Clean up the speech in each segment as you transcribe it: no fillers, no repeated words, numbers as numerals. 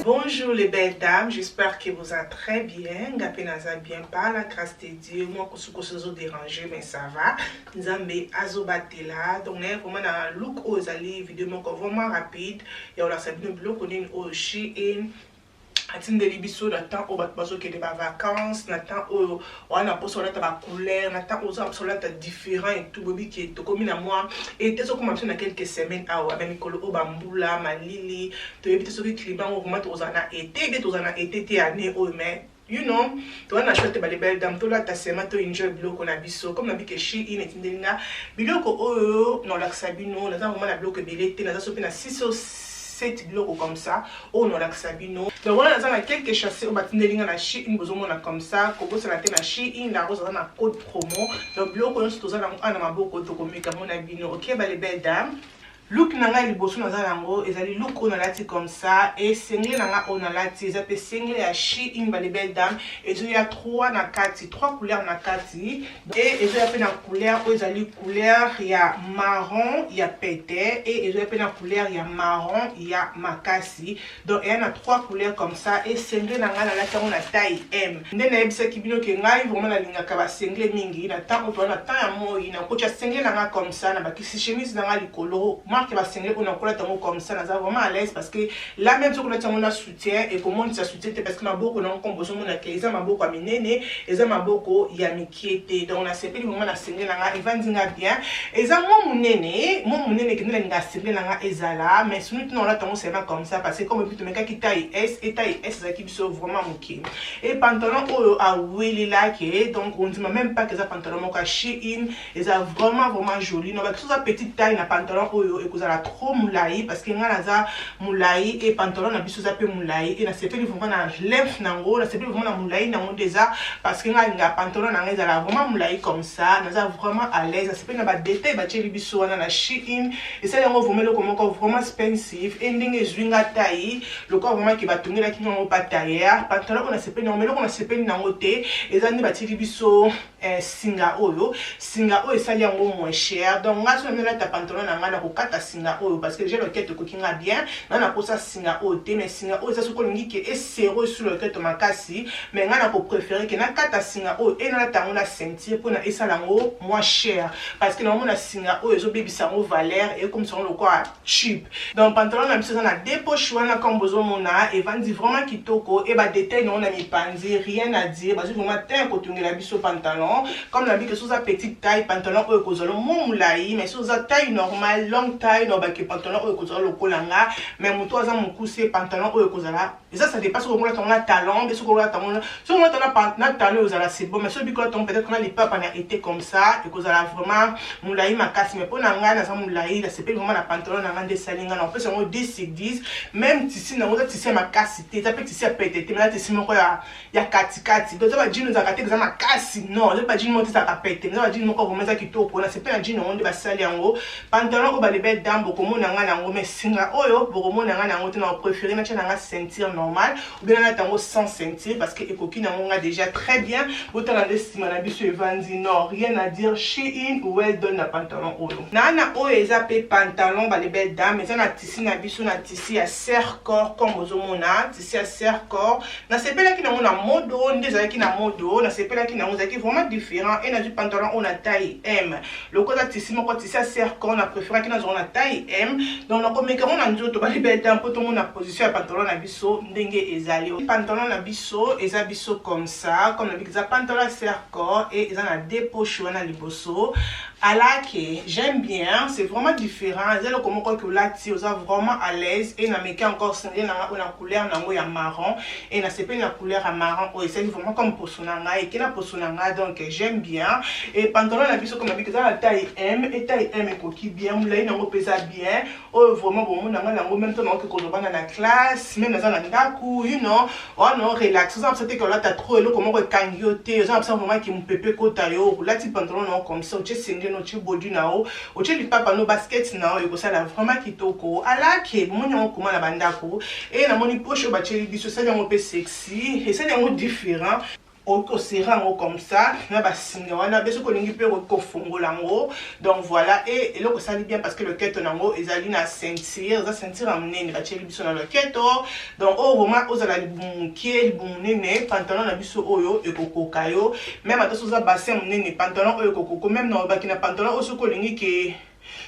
Bonjour les belles dames, j'espère que vous êtes très bien. Gapenaza bien par la grâce de Dieu. Moi, je suis dérangé, mais ça va. Nous avons Azobatela. Donc, nous avons un look aux allées, vidéo vraiment rapide. Et on a sabi un bloc, on est aussi et atinde libiso na temps au bazo qui est des vacances, na temps où on a posé la couleur, na temps où on a posé différent et tout bobi qui est comme à moi et t'es comme dans quelques semaines à avec Nicolo Obambula, Malili, tu es peut-être que climat au moment où on a été, bien où on a été année au mais you know, tu as acheté les belles dames, tu as ta semaine, tu as enjoy bloc on a biso comme on a dit que chez in et tindelinga, bloc oh non la sabino, na temps vraiment la bloc belé, na temps sopé na 6 blocs comme ça, on a Sabino. Donc voilà, on a quelques chassés au bâtiment de ligne à la Chine, une besoin comme ça, Coco c'est la tête à Chine, la rose on a code promo. Donc bloc on se trouve dans un amabo de comme mon abino. Ok, bah les belles dames. Look nanga liboso na zango ezali look on a lati comme ça et single nanga on a lati ezapé single ya chi in ba les belles dames et il y a trois couleurs na kati et il y a une couleur ezali couleur ya marron ya pété et il y a une couleur ya marron ya makasi donc il y a trois couleurs comme ça et single nanga na lati on a taille M ndena ebisa kibino ke ngai vraiment la linga ka ba single mingi na temps on a temps ya moi na kocha single nanga comme ça na ba kisi chemise nanga likolo qui va signer on a encore tango comme ça nous avons vraiment à l'aise parce que là même si on a mon soutien et comment ça soutient parce que ma beaucoup non comme besoin mon accueil ça m'a beaucoup aminé et ça m'a beaucoup il y a mikiete donc on a sepé moment la signer là il va dire bien et ça mon néné qui nous la signer là ezala mais sinon on a tango c'est pas comme ça parce que comme plutôt mec qui taille S et taille S ça qui sont vraiment moqué et pantalon à Willy là qui donc on dit même pas que ça pantalon mon Shein et ça vraiment joli non parce que ça petite taille na pantalon vous avez trop moulaï parce que nga moulaï et pantalon na biso za pe moulaï et na sepeli vraiment na lèvre nango na sepeli vraiment na moulaï nango déjà parce que nga pantalon na nga vraiment moulaï comme ça na vraiment à l'aise na sepeli na ba détail ba tcheli biso na Shein et ça yango vraiment le comment vraiment expensive ending ezwinga taille le corps vraiment qui va tourner là qui n'ont pas taille pantalon on a sepeli na melo on a sepeli nango te et ça ni ba tcheli biso singa oyo et ça yango moins cher donc nga so na ta pantalon na nga na kokata singa oyo parce que j'ai le quête kokinga bien na pour ça singa oyo te mais singa oyo ça soko lingi ke esero sur le quête makasi mais nga na ko préférer que na kata singa oyo et na tango na sentir pour na esalango moins cher parce que normalement na singa oyo zo bebisa ngo valeur et comme ça on le quoi cheap donc pantalon na biso na dépoche wana comme besoin mona et vandi vraiment kitoko et ba détail non na mi panzi rien à dire parce que vraiment tant ko tungela biso pantalon comme la bi que sous sa petite taille pantalon oyo kozolo moulaï mais sous sa taille normale longue taille no ba ke pantalon oyo kozolo lokolanga mais muto aza mukuse pantalon oyo kozala et ça dépasse au moins ton talon mais ce qu'on a talon sur moi na talon ozala c'est bon mais ce bi ko ton peut-être qu'on a les papas na été comme ça et kozala vraiment moulaï makasi mais pona nga na za moulaï là c'est pas vraiment la pantalon na ngande salinga na en fait on 10 sur 10 même tissu na oza tissu makasi te ça peut tissu pété mais là tissu moko ya kati donc ça va jean nous a katé examen makasi non ça pas jean monter ça ka pété ça va jean moko vraiment ça kitoko na c'est pas jean on de ba sali yango pantalon ba les belles dames beaucoup mon nga nango mais singa oyo beaucoup mon nga nango tena préféré na tena nga ceinture normal ou bien na tango sans ceinture parce que ekoki nango nga déjà très bien autant na destima na biso evandi non rien à dire Shein ou elle donne la pantalon oyo na oyo ezapé pantalon ba les belles dames mais ça na tissu na biso na tissu à serre corps comme ozomona tissu à serre corps na sepela ki nango na modo ndeza ki na modo na sepela ki nango zaki vraiment différent et na du pantalon on a taille M le côté tissu moko tissu à serre corps na préféré ki na zona taille M donc on met comment on nzoto ba libéré un peu tout monde na position ya pantalon na biso ndenge ezali pantalon na biso eza biso comme ça comme na biso pantalon serre corps et eza na deux poches wana liboso alaki j'aime bien, c'est vraiment différent. C'est comme quoi que là tu es vraiment à l'aise et na meki encore singé na couleur nango ya marron et na sepe na couleur à marron oh c'est vraiment comme posonanga et kena posonanga donc j'aime bien. Et pantalon la biso comme la bika la taille M et taille M et coquille bien moulay nango pesa bien oh vraiment bon nanga nango même temps que koloba na la classe même dans la ndaku you know oh non relax ça c'était que là t'as trop et comment que kangioté ça vraiment qui me pepe kota yo là ti pantalon non comme ça tu singé no tu body nao o tu li papa no basket nao et ça là vraiment kitoko alaki mon nyango comment la bandako et na moni poche ba cheli biso ça yango pe sexy et ça yango différent au serrant comme ça na ba singa wana beso ko lingi pe ko fongola ngo donc voilà et le ko sali bien parce que le keto nango ezali na ceinture za ceinture amnene ba cheli biso na le keto donc oh vraiment ozala libunkie libunene pantalon na biso oyo e kokoka yo même ataso za bassin amnene pantalon oyo kokoko même na ba kina pantalon oso ko lingi ke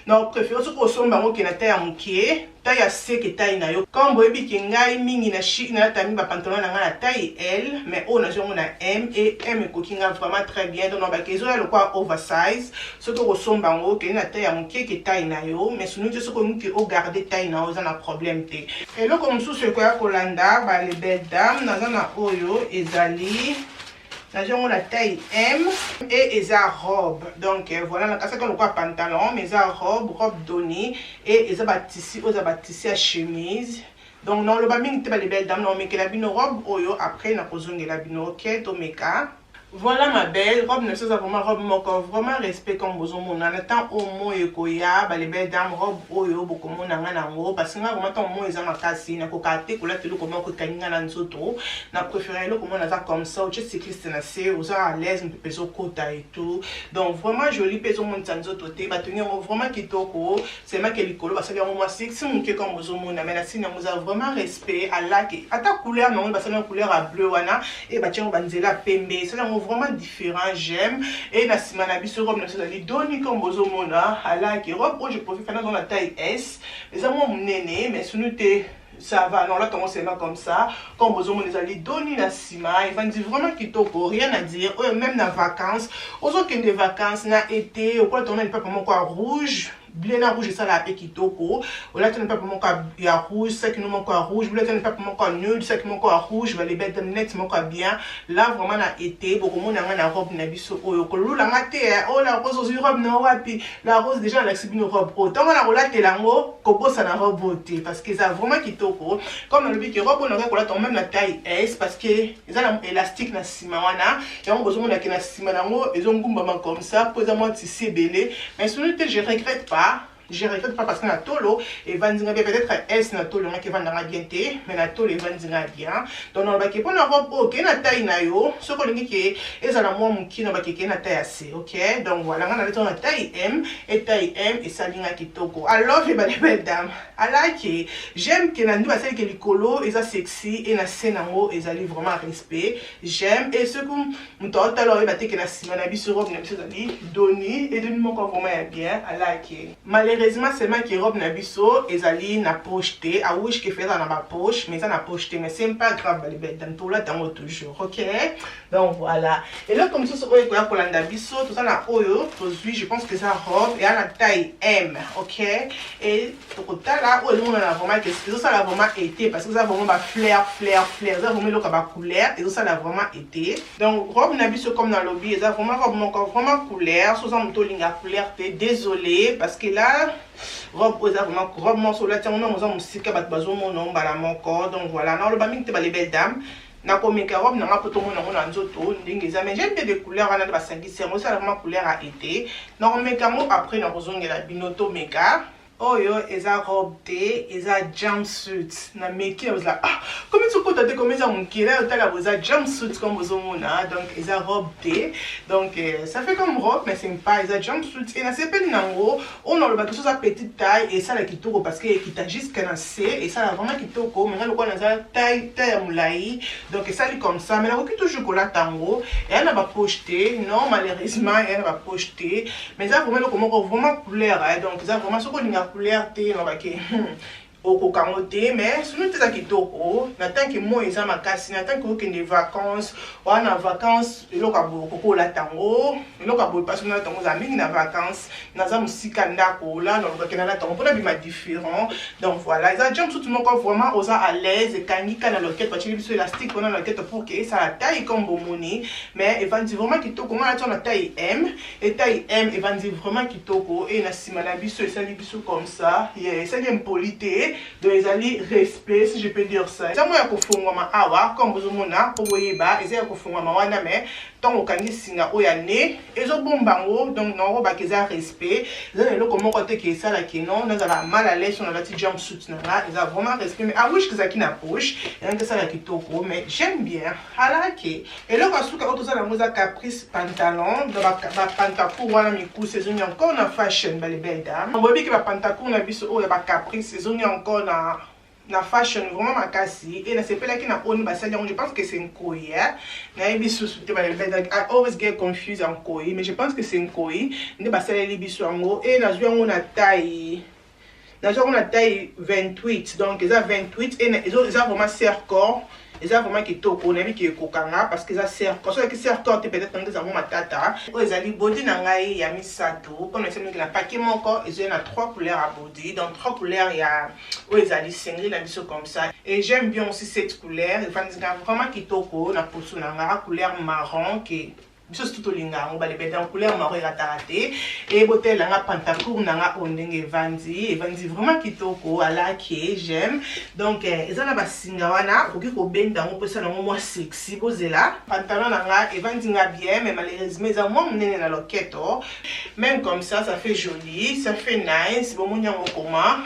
non préfère ce qu'on somba ngo kina taille mokie taille sec taille na yo comme boyebi ki ngai mingi na chi na tami ba pantalon na nga taille L mais on a jongo na M et M ko kinga vraiment très bien donc ba kezo ya le quoi oversize ce que somba ngo kina taille mokie ki taille na yo mais sunu ce ko ngi o garder taille na oza na problème te et là comme sous ce quoi kolanda ba les belles dames na na oyo ezali on la taille M et esa robe donc voilà la casse qu'on quoi pantalon mais esa robe donnée et esa tissu à chemise donc non le baming te ba les belles dames non mais que la bino robe oyo après na kozonge la bino ok to meka. Voilà ma belle robe, ne sais vraiment robe moko vraiment respect comme besoin mon en temps au moins ekoya ba les belles dames robe oyo beaucoup mon nanga nango parce que nga vraiment tant moi ezama kasi na ko kate ko la telo comment ko kaninga na nzoto na préféré le comment na comme ça tu cycliste na c'est aux à l'aise un peu peso kota et tout donc vraiment joli peso mon nzoto te ba tenir vraiment kitoko c'est ma que likolo parce que moi sexy mon que comme besoin mon na mais na signe nous a vraiment respect à la que ata couleur non ba ça couleur à bleu wana et ba tiens banzela pembe ça vraiment différent j'aime et na sima na biso robe na so ali doni comme bozo mona ala ki robe je préfère faire dans la taille S mais ça moi nene mais sunute ça va non là ton c'est là comme ça comme besoin mon ali doni na sima il va dire vraiment kitoko rien à dire même na vacances aux autres des vacances na été ou quoi ton pas pour moi quoi rouge blé na rouge ça la pe kitoko ou là tu n'as pas pour moi quoi ya rouge ça qui nous manque quoi rouge blé tu n'as pas pour moi quoi nul ça qui manque quoi rouge va les belles net mon quoi bien là vraiment na été beaucoup mon na robe na biso oyo ko lula ngate oh la rose aux robe na wapi la rose déjà la sibine robe autant na rola telango ko bossa na robe beauté parce que ça vraiment kitoko comme le bic robe on aurait ko là ton même la taille S parce que ils ont élastique na sima wana ya on besoin na kina sima nango ils ont ngumba comme ça poser moi tissu belé mais celui je regrette pas. Je regrette pas parce que na tolo et vandinga peut-être S na tolo na ke vandanga bien te mais na tolo vandinga bien donc on va ke pona robe OK na taille na yo ce ko lingi ke ezala mo muki na ba ke na taille C OK donc voilà on a na taille M et taille M et ça linga kitoko alors je ba les belles dames ala ke j'aime que na ndu ba celle que likolo eza sexy et na senango ezali vraiment respect j'aime et ce que mutota alors ba te ke na sima na biso robe na biso zali doni et doni mo ko vraiment bien ala ke malheureusement c'est moi qui robe na biso ezali na poche te a wish que faire dans ma poche mais ça na poche te mais c'est pas grave les belles dans tout là dans toujours OK donc voilà et là comme ça ce que pour la biso tout ça na oyo aujourd'hui je pense que ça robe et à la taille M OK et pour ça là on a vraiment que ça l'a vraiment été parce que ça vraiment ba flair ça vraiment le ba couleur et ça l'a vraiment été donc robe na biso comme dans le lobby ça vraiment robe encore vraiment couleur so ça moto linga couleur te désolé parce que là robe vraiment robe morceau là tiens on a musika bat bazo mon nom bala moko donc voilà non le baming te ba les belles dames na ko meka robe na poto mon na nzoto ndingi za mais j'aime bien des couleurs ana ba sangisi moi ça vraiment couleur a été non meka mo après na kozongela binoto meka oyo eza robe te eza jumpsuit na meki vous là ah comment tu peux te comme ça mon qui là tu as eza jumpsuit comme vous mona donc eza robe te donc ça fait comme robe mais c'est pas eza jumpsuit et na sepeli nango on a le bateau sa petite taille et ça la kitoko parce que qui t'a juste qu'un C et ça la vraiment kitoko mais le quoi na taille moulai donc ça lui comme ça mais la robe toujours chocolat tango et elle n'a pas pocheté non malheureusement elle n'a pas pocheté mais ça vraiment comment vraiment couleur donc ça vraiment ce qu'on couleur te on va que okokango te mais sono te eza kitoko na tanke moi eza makasi na tanke okende vacances wana vacances eloko ya boye okoki olata yango eloko ya boye mpasi olata yango eza mingi na vacances naza mosika ndako la nalobaki nalata yango mpona bima différent donc voilà eza dia mosusu moko vraiment oza à l'aise ekangi ka na lokete batieli biso élastique mpona na lokete pour ke esala taille comme bomoni mais evandi vraiment kitoko nga nati na taille M et taille M evandi vraiment kitoko e na nsima na biso esali biso comme ça esali impoli te donc ezali respect si je peux dire ça eza mo ya kofungwama awa comme bozomona po boyeba eza ya kofungwama wana mais ntango okangi singa oyo ya ne ezobombango donc nango baka eza respect eza na eloko moko te ke esalaki non nazala mal à l'aise on alati jumpsuit na nga eza vraiment respect mais awish kezalaki na poche elangi esala kitoko mais j'aime bien alaki eloko asuka oyo tozala yango eza caprice pantalon donc bapantacour wana mikusi ezongi encore na fashion bale belle dame boyebiki bapantacour na biso oyo ya bacaprice ezongi encore na fashion vraiment makasi et nasepelaki na oni basali yango je pense que c'est nkoi nayebi susu te I always get confused en koi mais je pense que c'est nkoi nde basaleli biso yango et nazwi yango na taille 28 donc eza 28 et eza vraiment serre corps eza vraiment kitoko nayebi ki ekokanga parce que eza serre corps soki serre corps te peut-être nange ezango matata oyo ezali body na ngai ya misato mpona esemiki na pake moko ezali na 3 couleurs à body donc 3 couleurs ya oyo ezali sengli na biso comme ça et j'aime bien aussi cette couleur efandisika vraiment kitoko na poso na nga couleur marron ke biso tout olinga yango balebe dans couleur marron erataka te e botelanga pantacour nanga oyo ndenge evandi vraiment kitoko alaki j'aime donc eza na basinga wana okoki kobenda yango mpo esala yango mwa sexy bozela pantalon nanga evandi nga bien mais malheureusement eza mwa monene na loketo même comme ça fait joli ça fait nice bomoni yango koma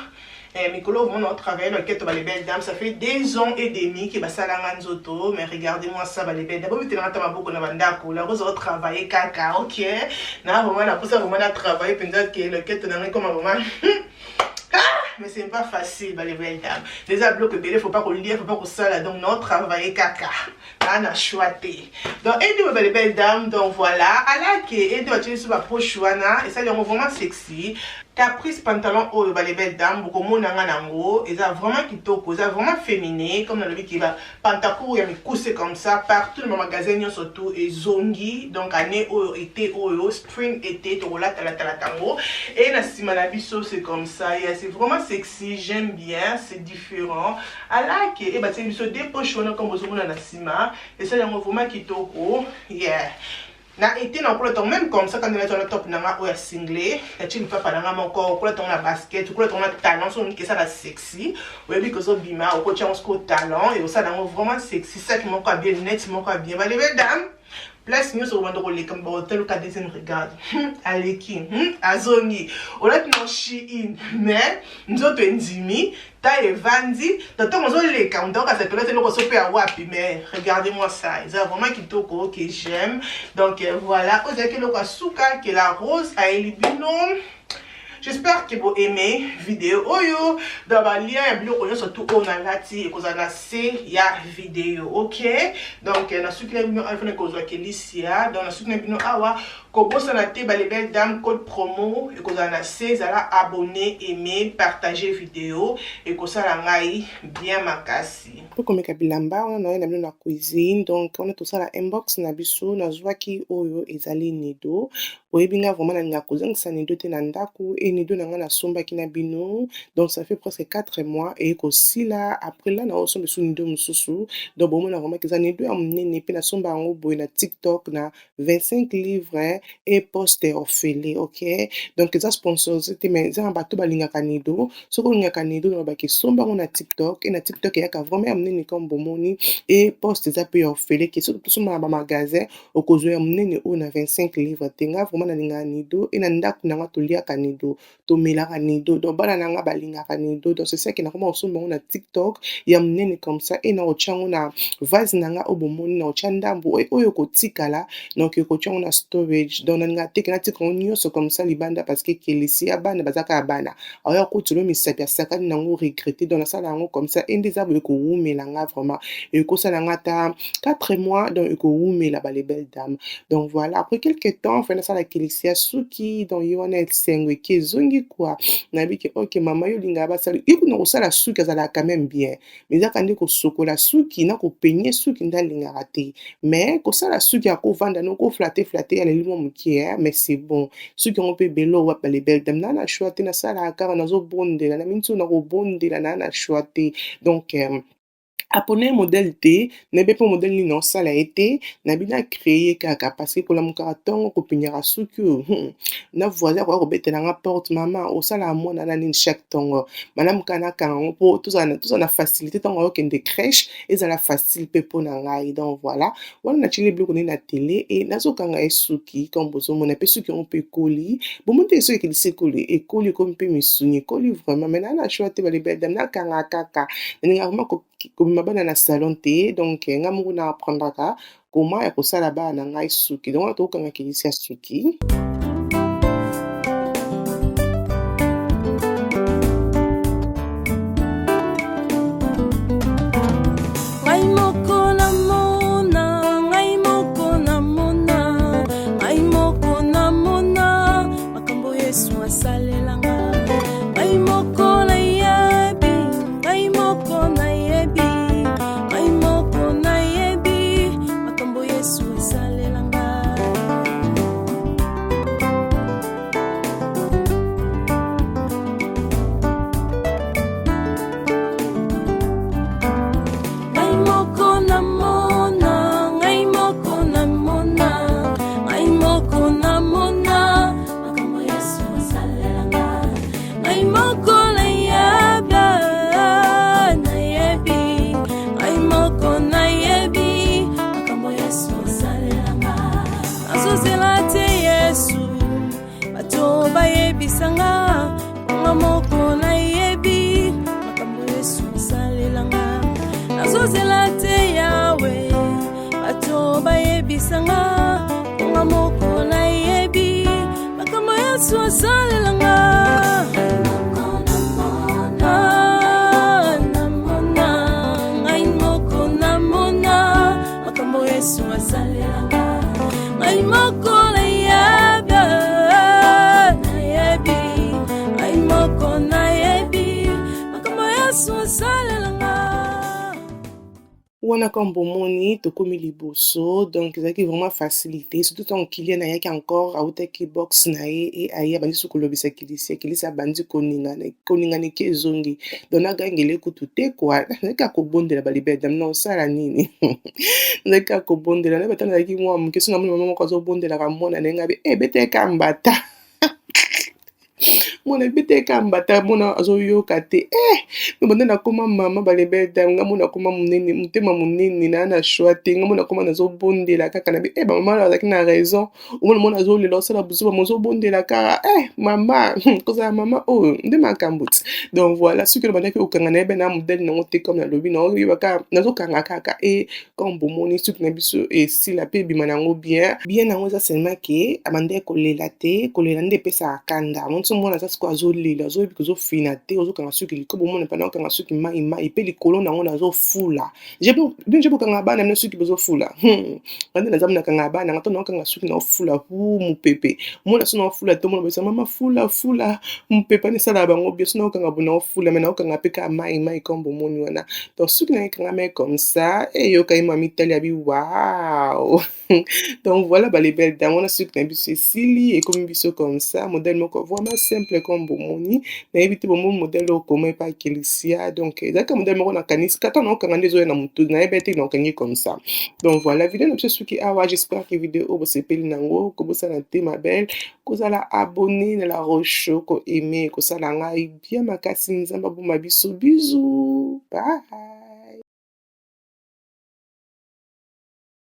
Mikolo, on travaille le quête les belles dames. Ça fait 2 ans et demi que basalanga nzoto. Mais regardez-moi ça, les belles dames. D'abord, vous tenez beaucoup na bandako. Là, vous avez travaillé caca, ok. Na vraiment, la pousse vraiment à travailler. Peut-être que le quête n'a comme vraiment. Mais c'est pas facile, les belles dames. Déjà, bloc il ne faut pas qu'on lire, il ne faut pas qu'on ça. Donc, non, travailler caca. On a choisi. Donc, et les belles dames. Donc, voilà. Alors que, et de tu sur la poche, et ça, c'est vraiment sexy. Caprice pantalon oyo les belles dames bokomona nga nango eza vraiment kitoko eza vraiment féminin comme dans le qui va pantacourt ya mikuse comme ça partout dans le magasin surtout et zongi donc année oyo été oyo spring été to la tango et na sima na biso c'est comme ça et c'est vraiment sexy j'aime bien c'est différent alake et ba c'est biso des poches comme bozomona na sima et ça yango vraiment kitoko yeah. Na été na kula tong même comme ça quand on est top nanga oya singlé ya chini papa nanga moko kula tong na basket kula tong na talent so que ça la sexy oyebi ko so bima o ko tchang ko talent et ça nango vraiment sexy ça qui moko bien net moko bien ba les dames place nous sur wando le comme hotel ka deuxième regarde aleki azongi ola tino shi in mais nzoto endimi ta evandi tant on zo le ka donc ça peut être le so pe wapi mais regardez-moi ça c'est vraiment kitoko que j'aime donc voilà ozaki le suka que la rose a elibino. J'espère que vous aimez la vidéo. Oyo, dans le lien, vous surtout on a lati et qu'on a laissé la vidéo, ok? Donc, na suki na bino iPhone ko zo kelisia, donc na suki na bino awa ko bossa na te les belles dames code promo et qu'on a 16 à la abonner, aimer, partager vidéo et qu'on ça la ngai bien makasi. Pour comme kabilamba on a na cuisine donc on a tout ça la inbox na biso na zwaki oyo ezali nido. Oyebinga vraiment na nga kozangisa nido te na ndako et nido na nga na sombaki na bino donc ça fait presque 4 mois et aussi là après là na osombe sous nido mususu donc bon na vraiment que ça nido ya munene pe na somba yango boy na TikTok na 25 livres hein, et poster ofele ok donc ça sponsorisé mais ça bato balingaka nido soko lingaka nido na baki somba ngo na TikTok et na TikTok ya ka vraiment ya munene comme bomoni et poster ça pe ofele que surtout somba ba magasin okozwe ya munene o na 25 livres tenga na linga nido et na ndako nanga toliaka nido tomelaka nido donc bana nanga balingaka nido donc c'est ça qui na comment osomba na TikTok ya munene comme ça et na ochango na vase nanga obomoni na ochanda mbo oyo kotikala donc okochango na storage donc nalinga te ke natika yango nyonso comme ça libanda parce que kelesi ya bana baza kaka bana aoya kotula misapi asakani nango regrete donc nasala yango comme ça ende eza boye ekowumela nga vraiment ekosala nga ata 4 mois donc ekowumela les belles dames donc voilà après quelques temps fai nasala kelesi ya suki donc ye wana esengo eke ezongi kwa nayebi ke ok mama yo olingaka basala ye kuna kosala suki azalaka quand même bien mais ezaka nde kosokola suki na kopenye suki nde alingaka te mais kosala suki ya kovanda no koflate flate ya leli mwa moke mais c'est bon suki yango mpe ebele owapa les belles dames naa na choix te nasalaka kaka nazobondela na miniti oyo nakobondela naa na choix te donc apone modèle te nayebi mpe modèle nini naosala ye te nayebi na créer kaka parce que kolamukaka ntongo kopenyaka suki oyo na voisin akoya kobetela nga porte mama osalaka mwana na nini chaque ntongo malamuka nakanga yango mpo tozala na facilité ntango ayokende crèche ezala facile mpe mpo na ngai donc voilà wana natieli biloko nini na tele e nazokanga ye suki comme bozomona mpe suki yango mpe ekoli bomoi te soki ekelisi ekoli ekomi mpe misuni ekoli vraiment mais naa na choix te balibedam nakanga kaka nalingaka vraimen kobima bana na salon te donc nga moko na apprendaka koma ya kosala bana na ngai suki donc wana tokokanga kelisi ya suki wana comme bomoni tokomi liboso donc ezalaki vraiment facilité surtout ntango client ayaki encore autaki box na ye e aye abandi so kolobisa kilisi abandi koningana eke ezongi donc nagangela kutu te kwa nazalaki kaka kobondela balibedam na osala nini nazalaki kaka kobondela nayebi ata nazalaki mwa moke so namoni mama moko azobondelaka mwana na ye ngabe ebeteka mbata mwana ebeteka mbata mwana azoyoka te me banda nakoma mama balebeda nga mona akoma monene motema monene naa na choix te nga mona akoma nazobondela kaka na bamama bazalaki na raison omona mwana azolela osala busu bama ozobondela kaka mama kozala mama oyo nde makambo ti donc voilà soki nabandaki kokanga na ye na modele nango te comme nalobi naoyebaka nazokanga kaka comme bomoni suki na biso esila mpe ebima nango bien nango eza seulement ke abandaki kolela te kolela nde epesaka kanda monti mwana aza sikoyo azolela azoyebi kozofina te ozokanga suki likobo omona mpana okanga suki mai mpe likolo nango nazofula je bokanga bana mine suki bozofula bande naza monakanga bana nga to naokanga suki naofula mopepe mona so naofula te omona besa mama fula mopepe ane esalaka bango bien so naokanga bo naofula me naokanga mpe ka mai comme bomoni wana donc suki nayekanga mai comme ça eyoka ye mwa mitali abi wow donc voilà les belles dames wana suki na biso esili ekomi biso comme ça modèle moko vraiment simple comme bomoni nayebi te bomoni modèle oyo koma epa kelisia donc ezalaka modèle moko nakanisi kata naokanga nde ezoya na motu nayebi te naokangi comme ça donc voilà video na biso soki awa j'espère que video oyo bosepeli nango kobosana te ma belle kozala abonné na la roche ko aimer kosala ngai bien makasi nzambe aboma biso bisous bye